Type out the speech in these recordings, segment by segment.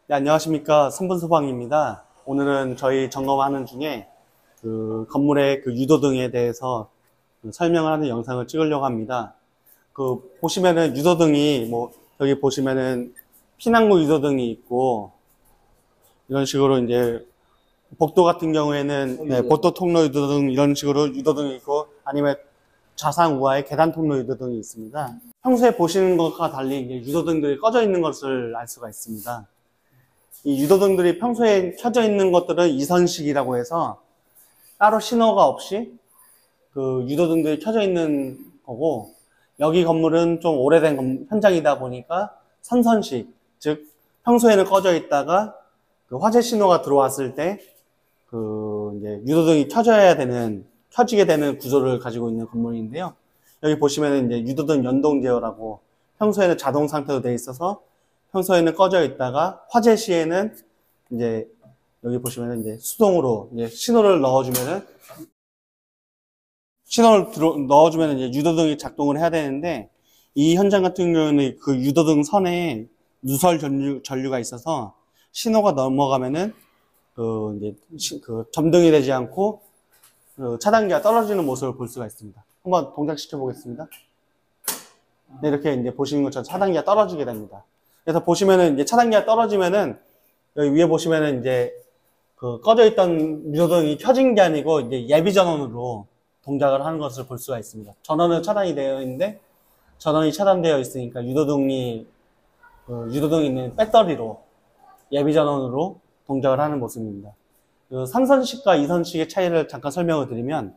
네, 안녕하십니까. 3분 소방입니다. 오늘은 저희 점검하는 중에 그 건물의 그 유도등에 대해서 설명을 하는 영상을 찍으려고 합니다. 보시면은 유도등이 여기 보시면은 피난구 유도등이 있고, 이런 식으로 이제 복도 같은 경우에는 복도 통로 유도등 이런 식으로 유도등이 있고, 아니면 좌상 우하에 계단 통로 유도등이 있습니다. 평소에 보시는 것과 달리 이제 유도등들이 꺼져 있는 것을 알 수가 있습니다. 이 유도등들이 평소에 켜져 있는 것들은 이선식이라고 해서 따로 신호가 없이 그 유도등들이 켜져 있는 거고, 여기 건물은 좀 오래된 현장이다 보니까 선선식, 즉 평소에는 꺼져 있다가 그 화재 신호가 들어왔을 때 그 이제 유도등이 켜지게 되는 구조를 가지고 있는 건물인데요. 여기 보시면은 이제 유도등 연동 제어라고, 평소에는 자동 상태로 되어 있어서 평소에는 꺼져 있다가 화재 시에는 이제 여기 보시면은 이제 수동으로 이제 신호를 넣어주면은 이제 유도등이 작동을 해야 되는데, 이 현장 같은 경우는 그 유도등 선에 누설 전류가 있어서 신호가 넘어가면은 그 점등이 되지 않고 그 차단기가 떨어지는 모습을 볼 수가 있습니다. 한번 동작시켜 보겠습니다. 네, 이렇게 이제 보시는 것처럼 차단기가 떨어지게 됩니다. 그래서 보시면은 이제 차단기가 떨어지면은 여기 위에 보시면은 이제 그 꺼져 있던 유도등이 켜진 게 아니고 이제 예비 전원으로 동작을 하는 것을 볼 수가 있습니다. 전원은 차단이 되어 있는데, 전원이 차단되어 있으니까 유도등이 있는 배터리로 예비 전원으로 동작을 하는 모습입니다. 그 선선식과 이선식의 차이를 잠깐 설명을 드리면,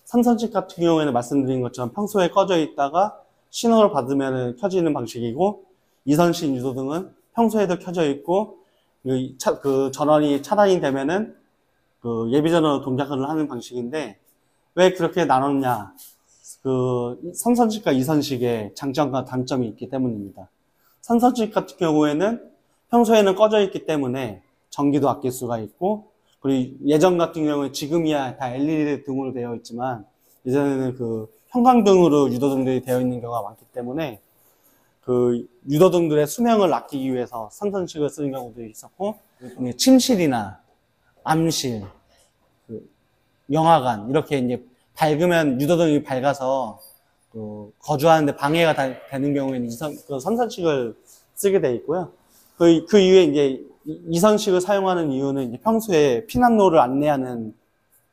선선식 같은 경우에는 말씀드린 것처럼 평소에 꺼져 있다가 신호를 받으면 켜지는 방식이고, 이선식 유도등은 평소에도 켜져 있고 그 전원이 차단이 되면은 그 예비 전원으로 동작을 하는 방식인데, 왜 그렇게 나눴냐? 그 선선식과 이선식의 장점과 단점이 있기 때문입니다. 선선식 같은 경우에는 평소에는 꺼져 있기 때문에 전기도 아낄 수가 있고, 그리고 예전 같은 경우에, 지금이야 다 LED 등으로 되어 있지만 예전에는 그 형광등으로 유도등들이 되어 있는 경우가 많기 때문에 그 유도등들의 수명을 아끼기 위해서 선선식을 쓰는 경우도 있었고, 침실이나 암실, 그 영화관 이렇게 이제 밝으면 유도등이 밝아서 그 거주하는데 방해가 되는 경우에는 그 선선식을 쓰게 되어 있고요. 그 이후에 이제 이선식을 사용하는 이유는 이제 평소에 피난로를 안내하는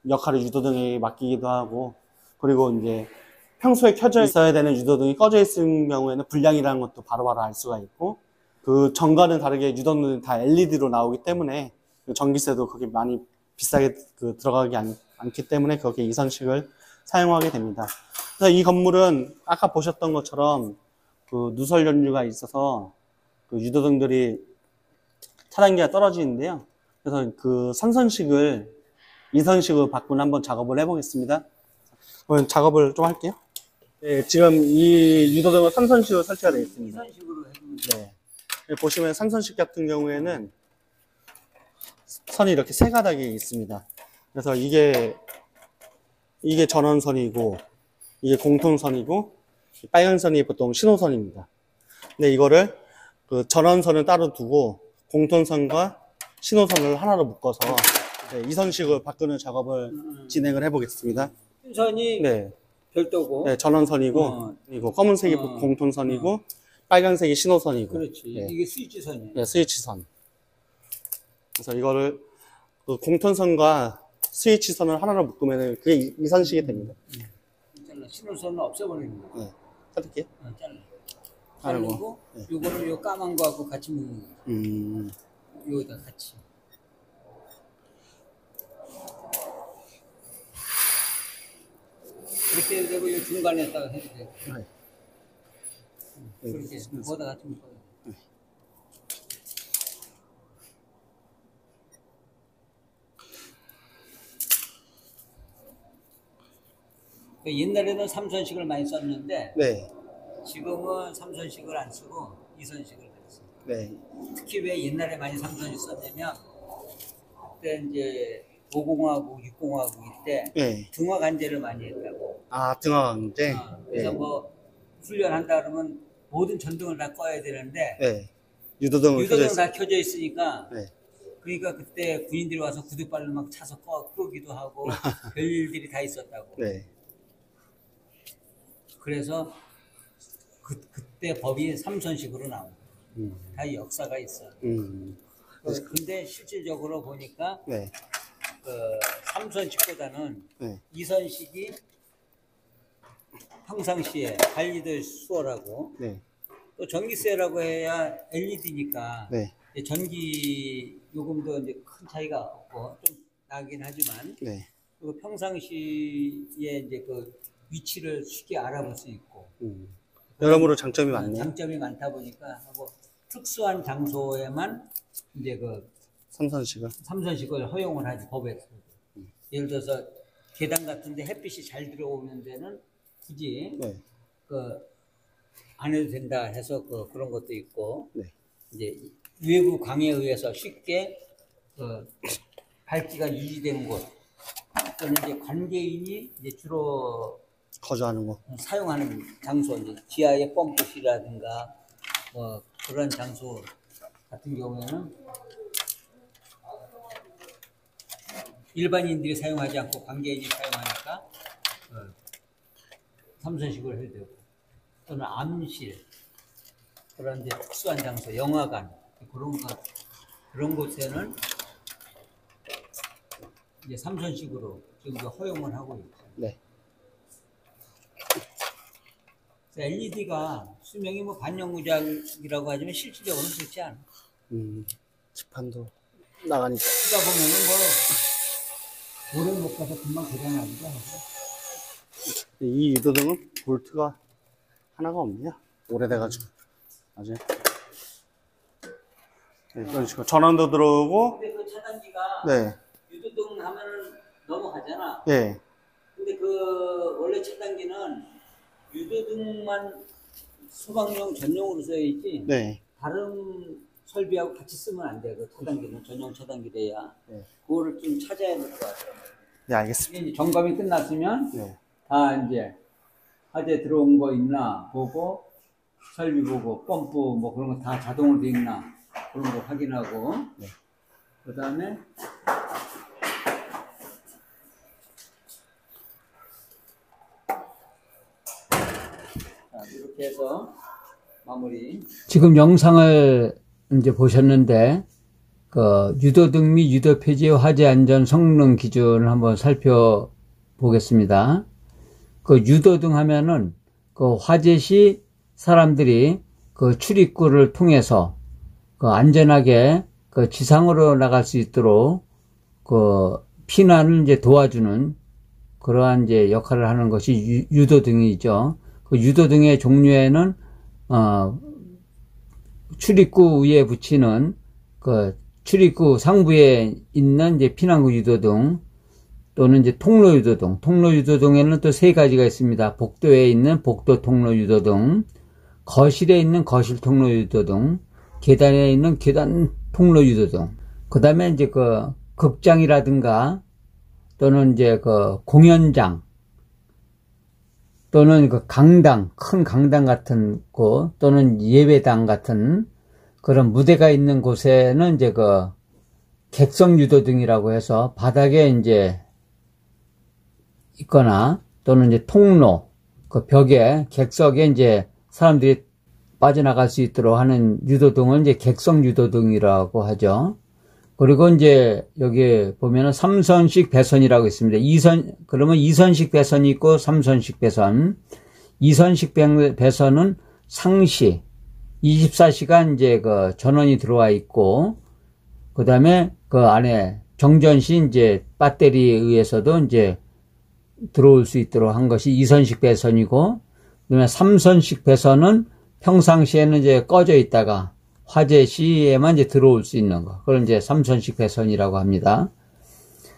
역할을 유도등에 맡기기도 하고, 그리고 이제 평소에 켜져 있어야 되는 유도등이 꺼져 있는 경우에는 불량이라는 것도 바로바로 알 수가 있고, 그 전과는 다르게 유도등은 다 LED로 나오기 때문에 전기세도 그렇게 많이 비싸게 들어가기 않기 때문에 그렇게 이선식을 사용하게 됩니다. 그래서 이 건물은 아까 보셨던 것처럼 그 누설 연료가 있어서 그 유도등들이 차단기가 떨어지는데요. 그래서 그 선선식을 이선식으로 바꾼 한번 작업을 해보겠습니다. 그러면 작업을 좀 할게요. 네, 지금 이 유도등은 선선식으로 설치가 되어 있습니다. 이선식으로 해주면 네. 보시면 선선식 같은 경우에는 선이 이렇게 세 가닥이 있습니다. 그래서 이게 전원선이고, 이게 공통선이고, 빨간 선이 보통 신호선입니다. 근데 이거를 그 전원선을 따로 두고 공통선과 신호선을 하나로 묶어서 이선식으로 바꾸는 작업을 진행을 해보겠습니다. 선이 네, 별도고. 네, 전원선이고, 이거 검은색이 공통선이고, 빨간색이 신호선이고. 그렇지. 네. 이게 스위치선이에요. 네, 스위치선. 그래서 이거를 그 공통선과 스위치선을 하나로 묶으면 그게 이선식이 됩니다. 잘라. 신호선은 없애버리는 거. 네, 자를게요. 잘라. 자르고. 자르고 네. 요거를 요 까만 거하고 같이 묶는 거. 여기다 같이. 이렇게 해도 되고 요 중간에다가 해도 되고. 네. 그렇게 거기다 같이 묶어요. 옛날에는 삼선식을 많이 썼는데 네. 지금은 삼선식을 안 쓰고 이선식을 했어요. 네. 특히 왜 옛날에 많이 삼선식 썼냐면 그때 이제 50하고 60하고 이때 네. 등화 간제를 많이 했다고. 아, 등화강제? 그래서 네. 뭐 훈련한다 그러면 모든 전등을 다 꺼야 되는데 네. 유도등을 켜져 유도등 있어요. 다 켜져 있으니까 네. 그러니까 그때 군인들이 와서 구두발을 막 차서 끄기도 하고 별일들이 다 있었다고. 네. 그래서 그때 법이 삼선식으로 나온 거예요. 음. 다 역사가 있어. 근데 실질적으로 보니까 네. 그 삼선식보다는 네. 이선식이 평상시에 관리도 수월하고 네. 또 전기세라고 해야 LED니까 네. 전기 요금도 이제 큰 차이가 없고 좀 나긴 하지만 네. 그리고 평상시에 이제 그 위치를 쉽게 알아볼 수 있고 여러모로 장점이 많네요. 장점이 많다 보니까 하고 특수한 장소에만 이제 그 삼선식을. 삼선식을 허용을 하지 법에서. 예를 들어서 계단 같은데 햇빛이 잘 들어오는 데는 굳이 네. 그 안 해도 된다 해서 그런 것도 있고 네. 이제 외부 광에 의해서 쉽게 그 밝기가 유지되는 곳 또는 이제 관계인이 이제 주로 거주하는 거. 사용하는 장소 이제 지하의 펌프실이라든가 뭐 그런 장소 같은 경우에는 일반인들이 사용하지 않고 관계인이 사용하니까 삼선식을 해야 되고 또는 암실 그런 이제 특수한 장소 영화관 그런 곳에는 이제 삼선식으로 지금 허용을 하고 있죠. 네. LED가 수명이 뭐 반영구작이라고 하지만 실질적으로는 그렇지 않아. 지판도 나가니까. 쓰다 보면은 뭐 오래 못 가서 금방 고장나기도 하고. 이 유도등은 볼트가 하나가 없네요. 오래돼가지고. 아주. 네, 이런 식으로 전원도 들어오고. 근데 그 차단기가 네. 유도등 하면은 넘어가잖아. 예. 근데 그 원래 차단기는 유도등만 소방용 전용으로 써야지. 네. 다른 설비하고 같이 쓰면 안 돼. 그 차단기는 전용 차단기래야. 네. 그거를 좀 찾아야 될 것 같아요. 네, 알겠습니다. 이제 점검이 끝났으면 네. 다 이제 화재 들어온 거 있나 보고 설비 보고 펌프 뭐 그런 거 다 자동으로 돼 있나 그런 거 확인하고 네. 그 다음에 이렇게 해서 마무리. 지금 영상을 이제 보셨는데 그 유도등 및 유도표지의 화재 안전 성능 기준을 한번 살펴보겠습니다. 그 유도등 하면은 그 화재 시 사람들이 그 출입구를 통해서 그 안전하게 그 지상으로 나갈 수 있도록 그 피난을 이제 도와주는 그러한 이제 역할을 하는 것이 유도등이죠. 그 유도등의 종류에는 출입구 위에 붙이는 그 출입구 상부에 있는 이제 피난구 유도등 또는 이제 통로 유도등. 통로 유도등에는 또 세 가지가 있습니다. 복도에 있는 복도 통로 유도등, 거실에 있는 거실 통로 유도등, 계단에 있는 계단 통로 유도등. 그 다음에 이제 그 극장이라든가 또는 이제 그 공연장 또는 그 강당, 큰 강당 같은 곳 또는 예배당 같은 그런 무대가 있는 곳에는 이제 그 객석 유도등이라고 해서 바닥에 이제 있거나 또는 이제 통로, 그 벽에 객석에 이제 사람들이 빠져나갈 수 있도록 하는 유도등은 이제 객석 유도등이라고 하죠. 그리고 이제 여기 보면은 3선식 배선이라고 있습니다. 그러면 2선식 배선이 있고 3선식 배선. 2선식 배선은 상시 24시간 이제 그 전원이 들어와 있고, 그 다음에 그 안에 정전시 이제 배터리에 의해서도 이제 들어올 수 있도록 한 것이 2선식 배선이고, 그다음에 3선식 배선은 평상시에는 이제 꺼져 있다가 화재 시에만 이제 들어올 수 있는 거. 그걸 이제 3선식 배선이라고 합니다.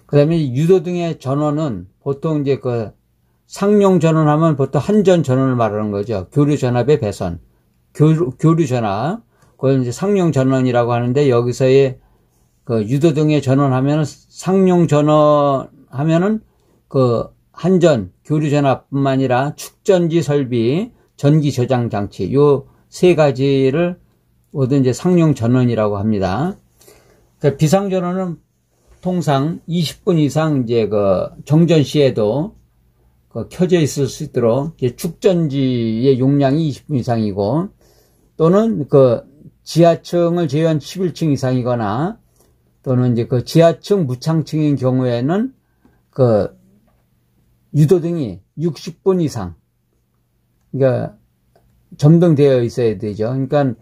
그 다음에 유도등의 전원은 보통 이제 그 상용 전원하면 보통 한전 전원을 말하는 거죠. 교류 전압의 배선. 교류 전압. 그걸 이제 상용 전원이라고 하는데 여기서의 그 유도등의 전원하면은 상용 전원 하면은 그 한전, 교류 전압뿐만 아니라 축전지 설비, 전기 저장 장치 요 세 가지를 모두 이제 상용 전원이라고 합니다. 그러니까 비상전원은 통상 20분 이상 이제 그 정전 시에도 켜져 있을 수 있도록 이제 축전지의 용량이 20분 이상이고, 또는 그 지하층을 제외한 11층 이상이거나, 또는 이제 그 지하층 무창층인 경우에는 그 유도등이 60분 이상, 그러니까 점등되어 있어야 되죠. 그러니까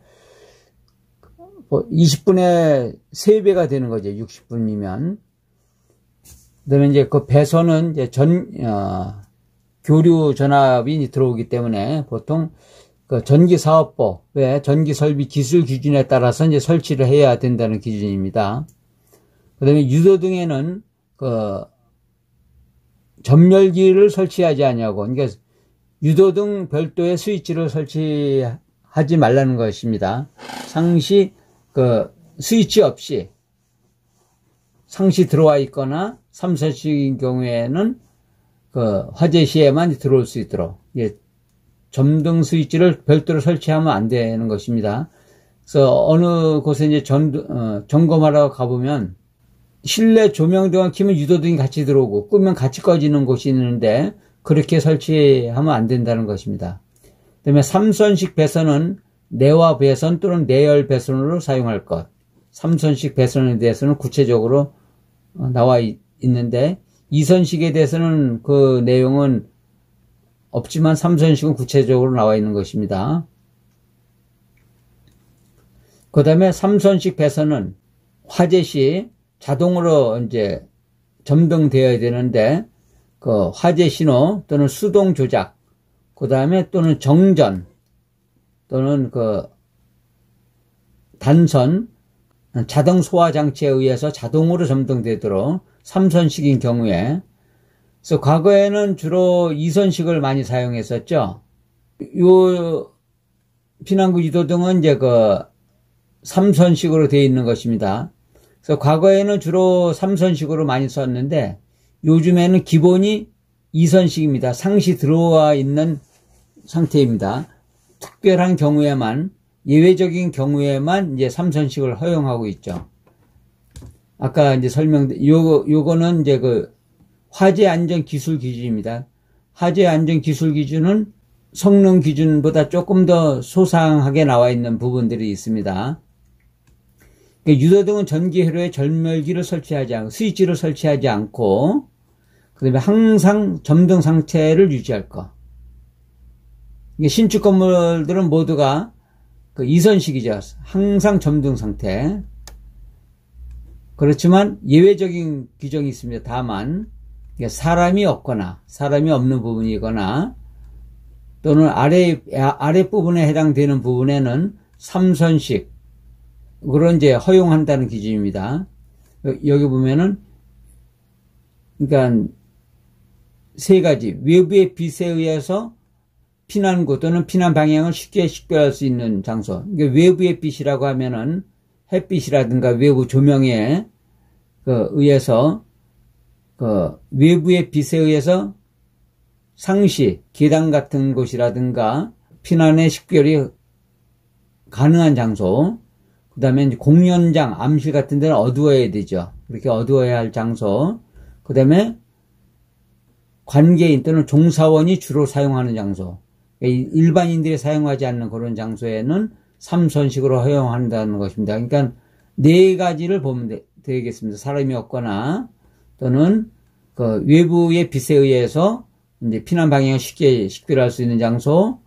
20분에 3배가 되는 거죠. 60분이면. 그다음에 이제 그 배선은 이제 교류 전압이 들어오기 때문에 보통 그 전기사업법의 전기설비 기술 기준에 따라서 이제 설치를 해야 된다는 기준입니다. 그 다음에 유도등에는 그 전멸기를 설치하지 않냐고. 그러니까 유도등 별도의 스위치를 설치하지 말라는 것입니다. 상시 그 스위치 없이 상시 들어와 있거나 삼선식인 경우에는 그 화재 시에만 들어올 수 있도록 점등 스위치를 별도로 설치하면 안 되는 것입니다. 그래서 어느 곳에 이제 점검하러 가보면 실내 조명등을 켜면 유도등이 같이 들어오고 끄면 같이 꺼지는 곳이 있는데 그렇게 설치하면 안 된다는 것입니다. 그다음에 삼선식 배선은 내화 배선 또는 내열 배선으로 사용할 것. 삼선식 배선에 대해서는 구체적으로 나와 있는데 이선식에 대해서는 그 내용은 없지만 삼선식은 구체적으로 나와 있는 것입니다. 그 다음에 삼선식 배선은 화재 시 자동으로 이제 점등되어야 되는데 그 화재 신호 또는 수동 조작, 그 다음에 또는 정전 또는 그 단선 자동 소화 장치에 의해서 자동으로 점등되도록 삼선식인 경우에, 그래서 과거에는 주로 이선식을 많이 사용했었죠. 요 피난구 유도등은 이제 그 삼선식으로 되어 있는 것입니다. 그래서 과거에는 주로 삼선식으로 많이 썼는데 요즘에는 기본이 이선식입니다. 상시 들어와 있는 상태입니다. 특별한 경우에만, 예외적인 경우에만 이제 삼선식을 허용하고 있죠. 아까 이제 요거는 이제 그 화재 안전 기술 기준입니다. 화재 안전 기술 기준은 성능 기준보다 조금 더 소상하게 나와 있는 부분들이 있습니다. 유도등은 전기 회로에 절멸기를 설치하지 않고, 스위치를 설치하지 않고, 그 다음에 항상 점등 상태를 유지할 것. 신축 건물들은 모두가 그 이선식이죠. 항상 점등 상태. 그렇지만 예외적인 규정이 있습니다. 다만 사람이 없거나 사람이 없는 부분이거나 또는 아랫부분에 해당되는 부분에는 삼선식으로 이제 허용한다는 기준입니다. 여기 보면은 그러니까 세 가지, 외부의 빛에 의해서 피난구 또는 피난 방향을 쉽게 식별할 수 있는 장소. 그러니까 외부의 빛이라고 하면은 햇빛이라든가 외부 조명에 의해서 외부의 빛에 의해서 상시, 계단 같은 곳이라든가 피난의 식별이 가능한 장소. 그 다음에 공연장, 암실 같은 데는 어두워야 되죠. 그렇게 어두워야 할 장소. 그 다음에 관계인 또는 종사원이 주로 사용하는 장소. 일반인들이 사용하지 않는 그런 장소에는 삼선식으로 허용한다는 것입니다. 그러니까 네 가지를 보면 되겠습니다. 사람이 없거나 또는 그 외부의 빛에 의해서 이제 피난 방향을 쉽게 식별할 수 있는 장소,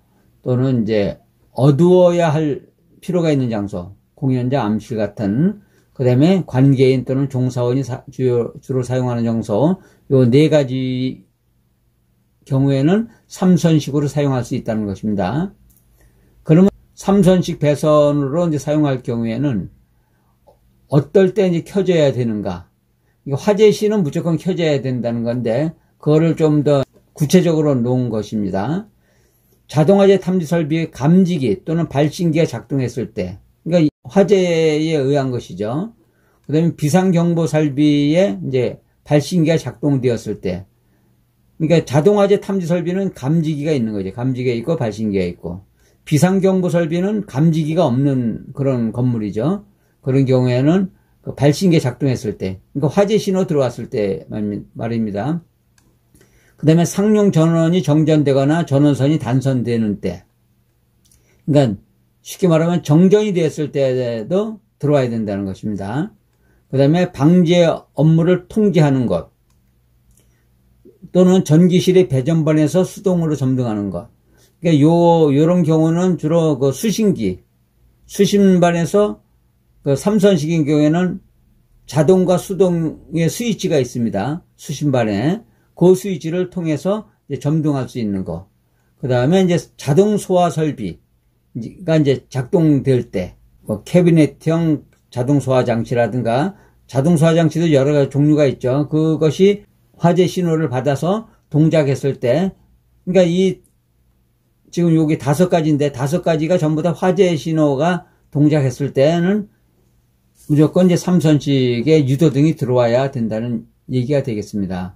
또는 이제 어두워야 할 필요가 있는 장소, 공연장, 암실 같은, 그 다음에 관계인 또는 종사원이 주로 사용하는 장소, 요 네 가지 경우에는 삼선식으로 사용할 수 있다는 것입니다. 그러면 삼선식 배선으로 이제 사용할 경우에는 어떨 때 이제 켜져야 되는가? 화재 시는 무조건 켜져야 된다는 건데, 그거를 좀 더 구체적으로 놓은 것입니다. 자동화재 탐지 설비의 감지기 또는 발신기가 작동했을 때, 그러니까 화재에 의한 것이죠. 그 다음에 비상경보 설비에 이제 발신기가 작동되었을 때, 그러니까 자동화재 탐지 설비는 감지기가 있는 거죠. 감지기가 있고 발신기가 있고. 비상경보 설비는 감지기가 없는 그런 건물이죠. 그런 경우에는 그 발신기 작동했을 때, 그러니까 화재 신호 들어왔을 때 말입니다. 그 다음에 상용 전원이 정전되거나 전원선이 단선되는 때, 그러니까 쉽게 말하면 정전이 됐을 때도 들어와야 된다는 것입니다. 그 다음에 방제 업무를 통제하는 것, 또는 전기실의 배전반에서 수동으로 점등하는 것. 그러니까 요런 경우는 주로 그 수신반에서 그 삼선식인 경우에는 자동과 수동의 스위치가 있습니다. 수신반에. 그 스위치를 통해서 이제 점등할 수 있는 거. 그 다음에 이제 자동 소화 설비가 이제 작동될 때, 뭐 캐비넷형 자동 소화 장치라든가, 자동 소화 장치도 여러 가지 종류가 있죠. 그것이 화재 신호를 받아서 동작했을 때, 그러니까 지금 여기 5가지인데 5가지가 전부 다 화재 신호가 동작했을 때는 무조건 이제 삼선식의 유도등이 들어와야 된다는 얘기가 되겠습니다.